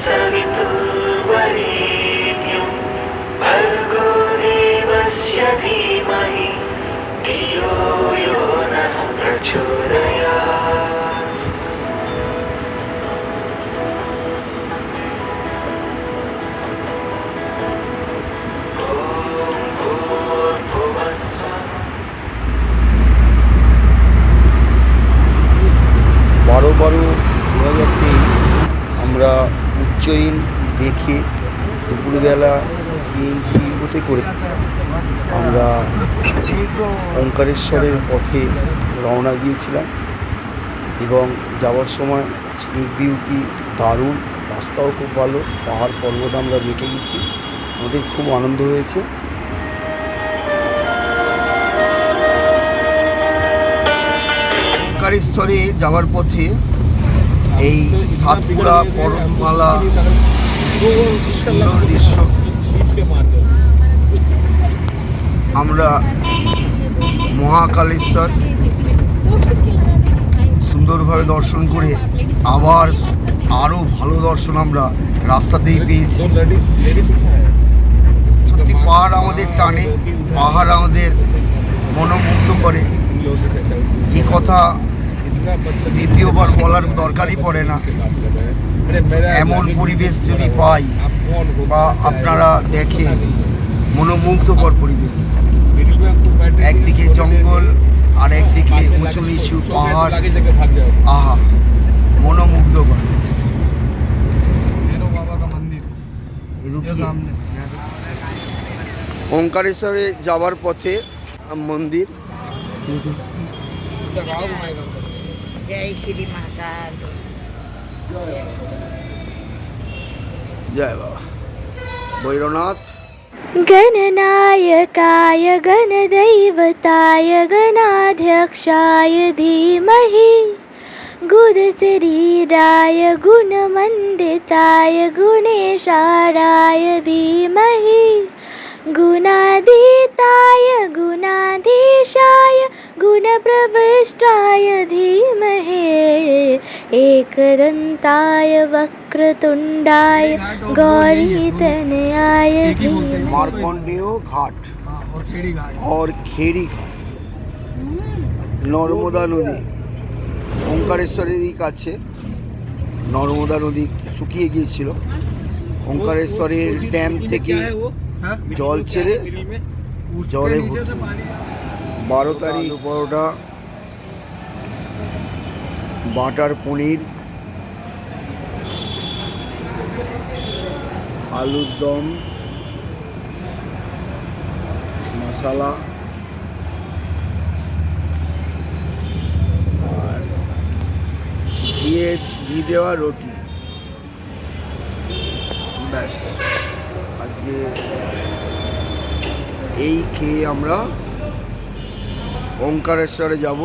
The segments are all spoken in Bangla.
सवितुर्वरेण्यं भर्गो देवस्य धीमहि धियो यो नः प्रचोदयात्। ॐ भूर्भुवः स्वः। 12/12/2023 আমরা উজ্জয়িন দেখে দুপুরবেলা সিএনজি ওতে করে আমরা ওঙ্কারেশ্বরের পথে রওনা দিয়েছিলাম এবং যাওয়ার সময় স্নেক বিউটি দারুণ, রাস্তাও খুব ভালো, পাহাড় পর্বত আমরা দেখে গেছি, আমাদের খুব আনন্দ হয়েছে। ওঙ্কারেশ্বরে যাওয়ার পথে এই সাতপুরা পর্বতমালা সুন্দর দৃশ্য আমরা মহাকালেশ্বর সুন্দরভাবে দর্শন করে আবার আরও ভালো দর্শন আমরা রাস্তাতেই পেয়েছি। সত্যি পাহাড় আমাদের টানে, পাহাড় আমাদের মনোমুগ্ধ করে। এই কথা দ্বিতীয়বার বলার দরকারই পড়ে না। এমন পরিবেশ যদি পাই বা আপনারা দেখেন, মনোমুগ্ধকর পরিবেশ। একদিকে জঙ্গল আর একদিকে উঁচু নিচু পাহাড়, আহা মনোমুগ্ধকর। ওঙ্কারেশ্বরে যাওয়ার পথে মন্দির। जय श्री महाकाल। জয় বাবা ভৈরনাথ। गणनायकाय गणदैवताय गणाध्यक्षाय धीमहि गुणशरीराय गुणमण्डिताय गुणेशाराय धीमहि गुणातीताय गुणाधीशाय गुणप्रविष्टाय धीमहि एकदन्ताय वक्रतुण्डाय गौरीतनयाय धीमहि। मार्कंडेय घाट और खेड़ी घाट, নর্মদা নদী ওঙ্কারেশ্বরেরই কাছে। নর্মদা নদী শুকিয়ে গিয়েছিল, ওঙ্কারেশ্বরের ড্যাম থেকে জল ছেড়ে জলে 12 তারিখ পরোটা, বাটার পনির, আলুর দম, মশলা আর ঘি দেওয়া রুটি। ব্যাস, আজকে এই খেয়ে আমরা ওঙ্কারেশ্বরে যাব,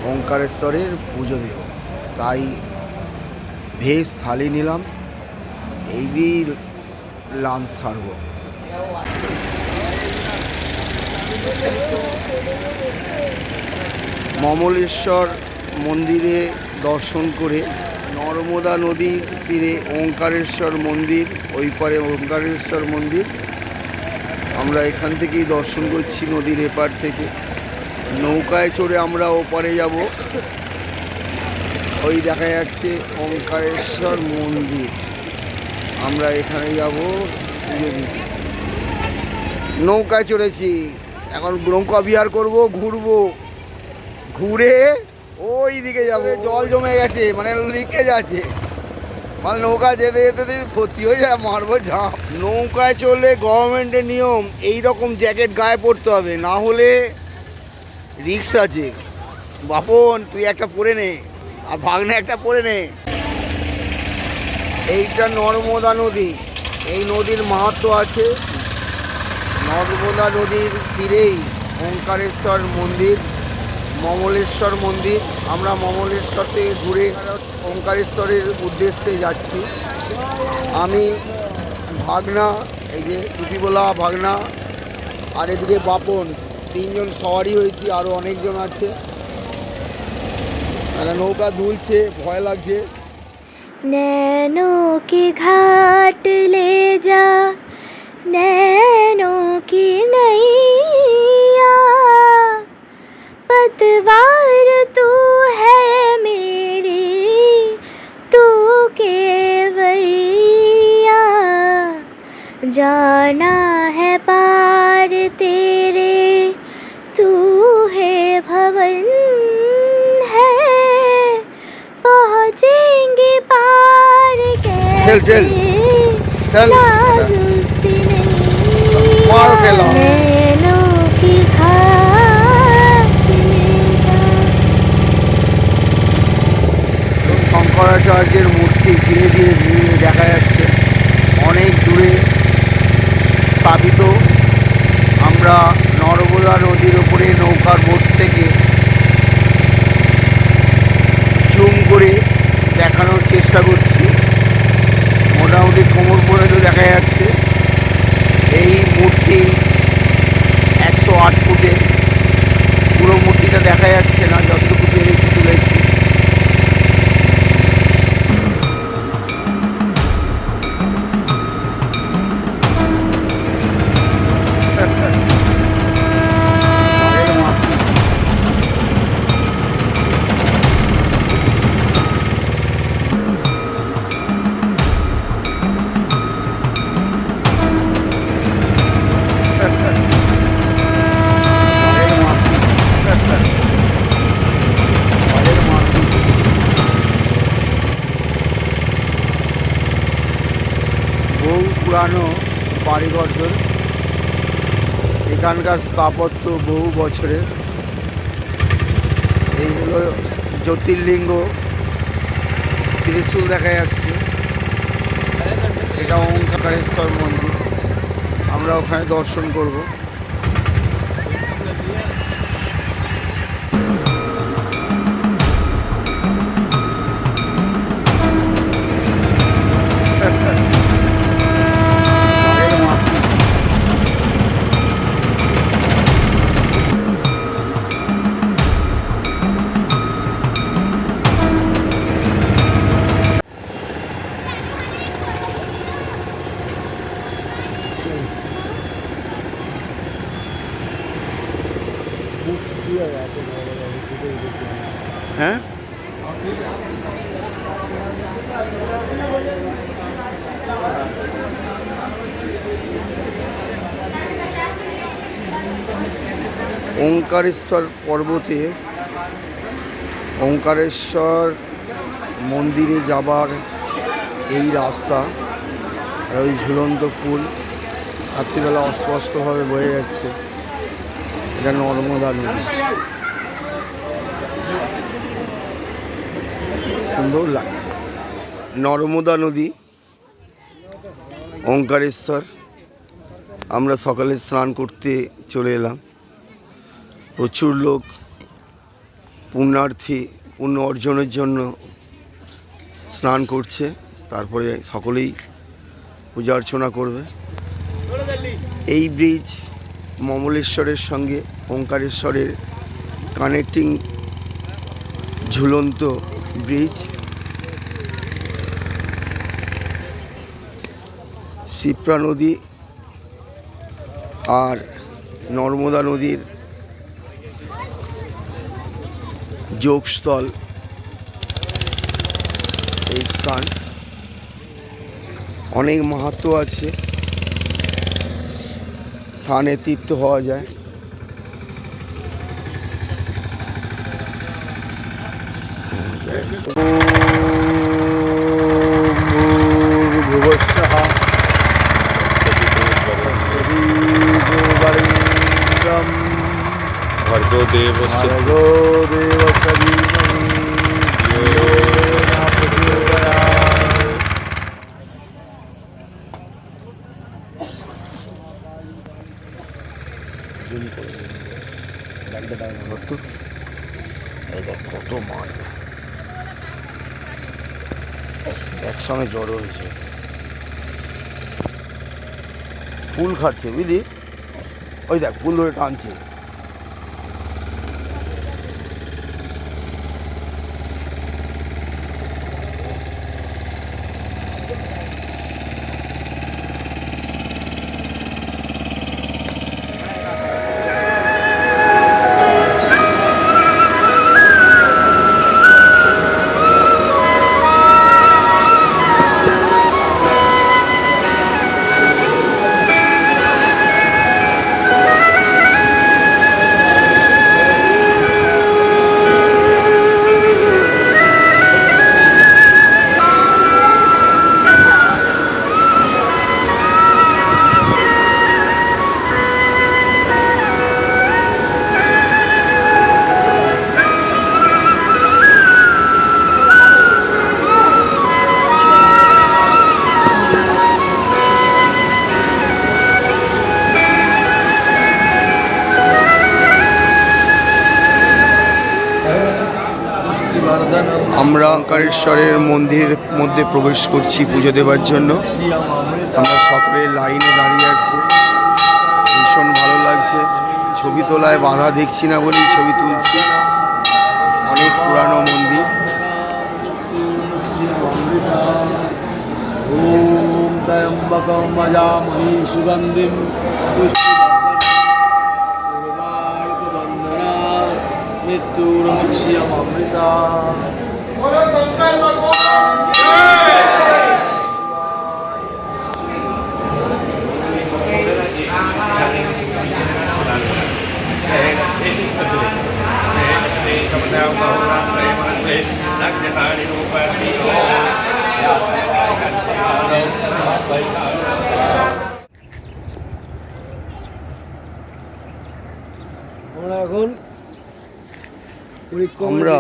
ওঙ্কারেশ্বরের পুজো দেব। তাই ভেজ থালি নিলাম, এই দিয়ে লাঞ্চ সারব। মমলেশ্বর মন্দিরে দর্শন করে নর্মদা নদীর তীরে ওঙ্কারেশ্বর মন্দির, ওই পারে ওঙ্কারেশ্বর মন্দির, আমরা এখান থেকেই দর্শন করছি নদীর এপার থেকে। নৌকায় চড়ে আমরা ওপারে যাব, ওই দেখা যাচ্ছে ওঙ্কারেশ্বর মন্দির। আমরা এখানে যাব পুজো দিতে। নৌকায় চড়েছি, এখন নৌকা বিহার করব, ঘুরবো, ঘুরে ওই দিকে যাবে। জল জমে গেছে, মানে লিকেজ আছে, মানে নৌকা যেতে যেতে ক্ষতি হয়ে যায়, মারবো ঝাঁপ। নৌকায় চললে গভর্নমেন্টের নিয়ম এই রকম জ্যাকেট গায়ে পরতে হবে, না হলে রিস্ক আছে। বাপন তুই একটা পরে নে, আর ভাগনা একটা পরে নে। এইটা নর্মদা নদী, এই নদীর মাহাত্ম্য আছে। নর্মদা নদীর তীরেই ওঙ্কারেশ্বর মন্দির, মমলেশ্বর মন্দির। আমরা মমলেশ্বর থেকে ঘুরে ওঙ্কারেশ্বরের উদ্দেশ্যে যাচ্ছি। আমি, ভাগনা, এই যে টুপিবোলা ভাগনা, আর এদিকে বাপন, তিনজন সওয়ারি হয়েছি, আরও অনেকজন আছে। নৌকা দুলছে, ভয় লাগছে। नैनों की घाट ले जा, नैनों की नैया, पतवार तू है मेरी, तू केवैया, जाना है पार तेरे, तू है भवन है, पहुँचेंगे पार चल, कैसे, चल। नाजुक सी मार खेला। नैया, नैनों की घाट ले जा। শঙ্করাচার্যের মূর্তি ধীরে ধীরে ধীরে ধীরে দেখা যাচ্ছে অনেক দূরে স্থাপিত। আমরা নর্মদা নদীর ওপরে নৌকার বোট থেকে জুম করে দেখানোর চেষ্টা করছি। মোটামুটি কোমর পর্যন্ত দেখা যাচ্ছে। এই মূর্তি 108 ফুটে, পুরো মূর্তিটা দেখা যাচ্ছে না, যতটুকু পেরেছি তুলেছি। বহু পুরানো বাড়িঘর, এখানকার স্থাপত্য বহু বছরের। এই হলো জ্যোতির্লিঙ্গ, ত্রিশূল দেখা যাচ্ছে। এটা ওঙ্কারেশ্বর মন্দির, আমরা ওখানে দর্শন করব। হ্যাঁ, ওঙ্কারেশ্বর পর্বতে ওঙ্কারেশ্বর মন্দিরে যাবার এই রাস্তা, আর ওই ঝুলন্ত পুল রাত্রিবেলা অস্পষ্টভাবে বয়ে যাচ্ছে। এটা নর্মদা নদী, সুন্দর লাগছে। নর্মদা নদী, ওঙ্কারেশ্বর। আমরা সকালে স্নান করতে চলে এলাম। প্রচুর লোক পুণ্যার্থী পুণ্য অর্জনের জন্য স্নান করছে, তারপরে সকলেই পূজা অর্চনা করবে। এই ব্রিজ মমলেশ্বরের সঙ্গে ওঙ্কারেশ্বরের কানেক্টিং ঝুলন্ত ব্রিজ। শিপ্রা নদী আর নর্মদা নদীর যোগস্থল এই স্থান। অনেক মাহাত্ম্য আছে, স্নানে তীর্থ হওয়া যায়। भर्गो देवस्य কত মাছ একসঙ্গে জড়ো হয়েছে, ফুল খাচ্ছে বুঝলি। ওই দেখ ফুল ধরে টানছে। আমরা ওঙ্কারেশ্বরের মন্দির মধ্যে প্রবেশ করছি পুজো দেওয়ার জন্য। আমরা সকলে লাইনে দাঁড়িয়ে আছি, ভীষণ ভালো লাগছে। ছবি তোলায় বাধা দেখছি না বলেই ছবি তুলছি। অনেক পুরানো মন্দির। ওম ত্র্যম্বকং যজামহে সুগন্ধিং পুষ্টিবর্ধনং মৃত্যুর্মুক্ষীয়মৃতা। আমরা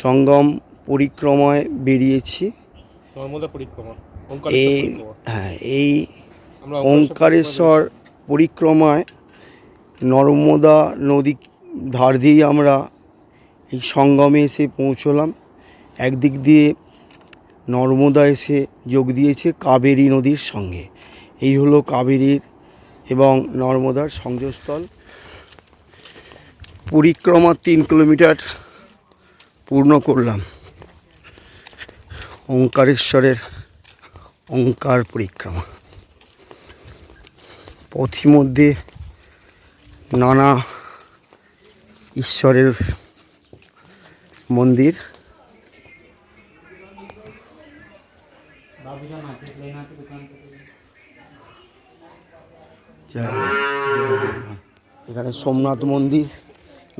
সঙ্গম পরিক্রমায় বেরিয়েছি। নর্মদা পরিক্রমা, এই ওঙ্কারেশ্বর পরিক্রমায় নর্মদা নদী ধার দিয়েই আমরা এই সঙ্গমে এসে পৌঁছলাম। একদিক দিয়ে নর্মদা এসে যোগ দিয়েছে কাবেরী নদীর সঙ্গে। এই হলো কাবেরীর এবং নর্মদার সংযোগস্থল। পরিক্রমা 3 কিলোমিটার পূর্ণ করলাম। ওঙ্কারেশ্বরের ওঙ্কার পরিক্রমা। পথিমধ্যে নানা ঈশ্বরের মন্দির। এখানে সোমনাথ মন্দির,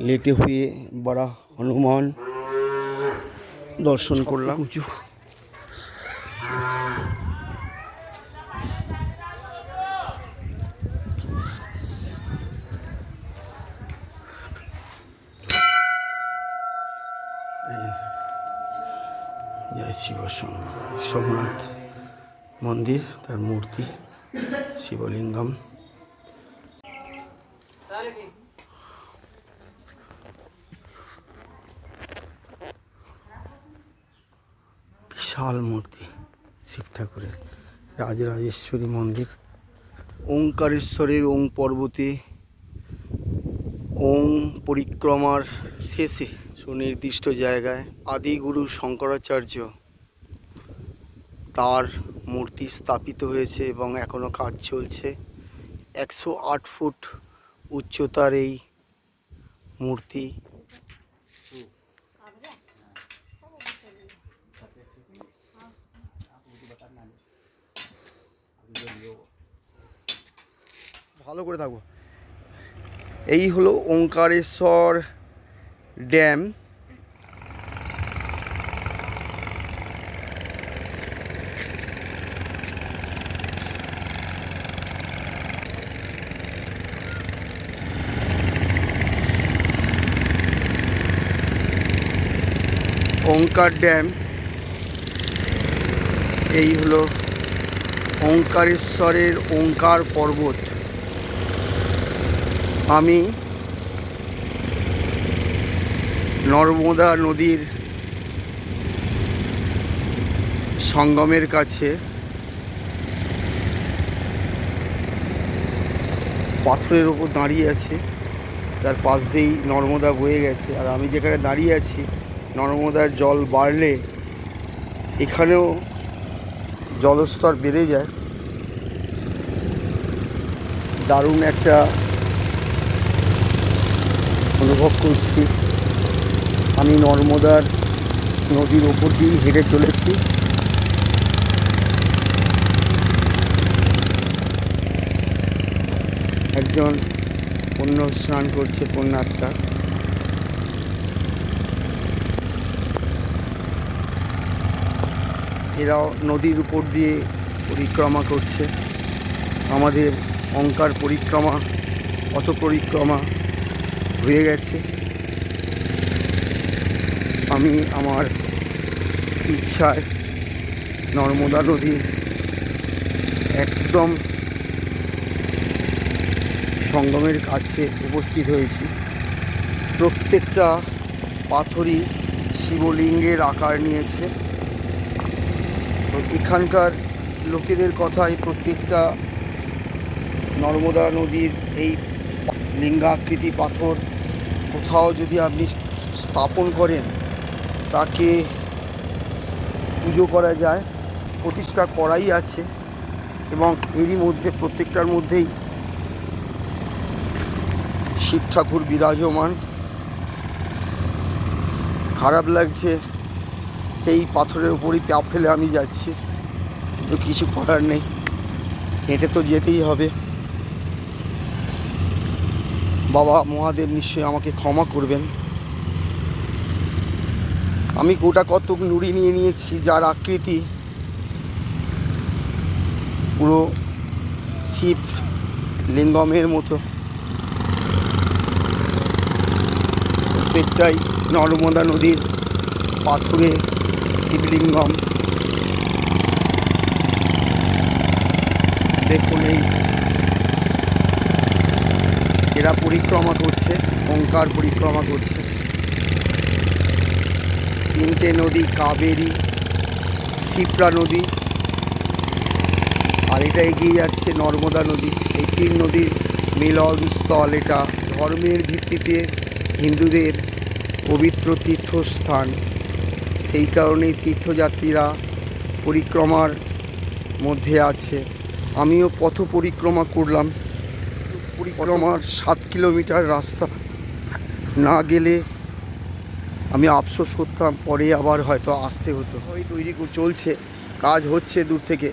লেটে হুয়ে বড়া হনুমান দর্শন করলাম। জয় শিব। সোমনাথ মন্দির, তার মূর্তি, শিবলিঙ্গম। বিশাল মূর্তি শিব ঠাকুরের, রাজরাজেশ্বরী মন্দির। ওঙ্কারেশ্বরের ওং পর্বতে ওং পরিক্রমার শেষে সুনির্দিষ্ট জায়গায় আদিগুরু শঙ্করাচার্য তার মূর্তি স্থাপিত হয়েছে এবং এখনও কাজ চলছে। 108 ফুট উচ্চতার এই মূর্তি। ভালো করে থাকবো। এই হলো ওঙ্কারেশ্বর ড্যাম। ওঙ্কার ড্যাম। এই হলো ওঙ্কারেশ্বরের ওঙ্কার পর্বত। আমি নর্মদা নদীর সঙ্গমের কাছে পাথরের ওপর দাঁড়িয়ে আছে, তার পাশ দিয়েই নর্মদা বয়ে গেছে। আর আমি যেখানে দাঁড়িয়ে আছি, নর্মদার জল বাড়লে এখানেও জলস্তর বেড়ে যায়। দারুণ একটা অনুভব করছি। আমি নর্মদার নদীর ওপর দিয়েই হেঁটে চলেছি। একজন পুণ্য স্নান করছে, পুণ্যাত্মা। এরাও নদীর উপর দিয়ে পরিক্রমা করছে। আমাদের ওঙ্কার পরিক্রমা, পথ পরিক্রমা হয়ে গেছে। আমি আমার ইচ্ছায় নর্মদা নদীর একদম সঙ্গমের কাছে উপস্থিত হয়েছি। প্রত্যেকটা পাথরই শিবলিঙ্গের আকার নিয়েছে। তো এখানকার লোকেদের কথায় প্রত্যেকটা নর্মদা নদীর এই লিঙ্গাকৃতি পাথর কোথাও যদি আপনি স্থাপন করেন তাকে পুজো করা যায়, প্রতিষ্ঠা করাই আছে। এবং এরই মধ্যে প্রত্যেকটার মধ্যেই শিব ঠাকুর বিরাজমান। খারাপ লাগছে, সেই পাথরের উপরই পা ফেলে আমি যাচ্ছি, কিন্তু কিছু করার নেই, হেঁটে তো যেতেই হবে। বাবা মহাদেব নিশ্চয়ই আমাকে ক্ষমা করবেন। আমি গোটা কতক নুড়ি নিয়ে নিয়েছি, যার আকৃতি পুরো শিব লিঙ্গমের মতো। প্রত্যেকটাই নর্মদা নদীর পাথুরে শিবলিঙ্গম। দেখুন এরা পরিক্রমা করছে, ওঙ্কার পরিক্রমা করছে। তিনটে নদী, কাবেরী, শিপ্রা নদী, আর এটা এগিয়ে যাচ্ছে নর্মদা নদী। এই তিন নদীর মিলনস্থল এটা। ধর্মের ভিত্তিতে হিন্দুদের পবিত্র তীর্থস্থান, সেই কারণেই তীর্থযাত্রীরা পরিক্রমার মধ্যে আছে। আমিও পথ পরিক্রমা করলাম। পরিক্রমার 7 কিলোমিটার রাস্তা না গেলে আমি আফসোস করতাম, পরে আবার হয়তো আসতে হতো। তৈরি চলছে, কাজ হচ্ছে দূর থেকে।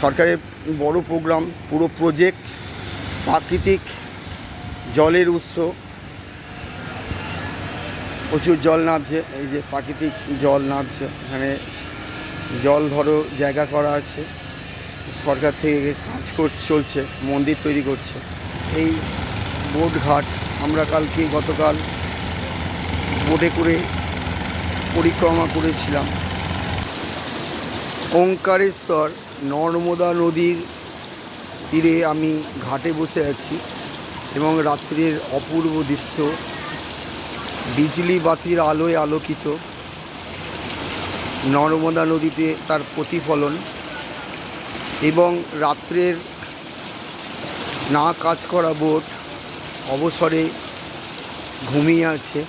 সরকারের বড় প্রোগ্রাম, পুরো প্রজেক্ট, প্রাকৃতিক জলের উৎস, প্রচুর জল নামছে। এই যে প্রাকৃতিক জল নামছে, এখানে জল ধরো জায়গা করা আছে, সরকার থেকে কাজ চলছে, মন্দির তৈরি করছে। এই বোট ঘাট, আমরা গতকাল বোটে করে পরিক্রমা করেছিলাম। ওঙ্কারেশ্বর নর্মদা নদীর তীরে আমি ঘাটে বসে আছি এবং রাত্রির অপূর্ব দৃশ্য, বিজলি বাতির আলোয় আলোকিত নর্মদা নদীতে তার প্রতিফলন, এবং রাত্রের না কাজ করা বোট অবসরে ঘুমিয়ে আছে।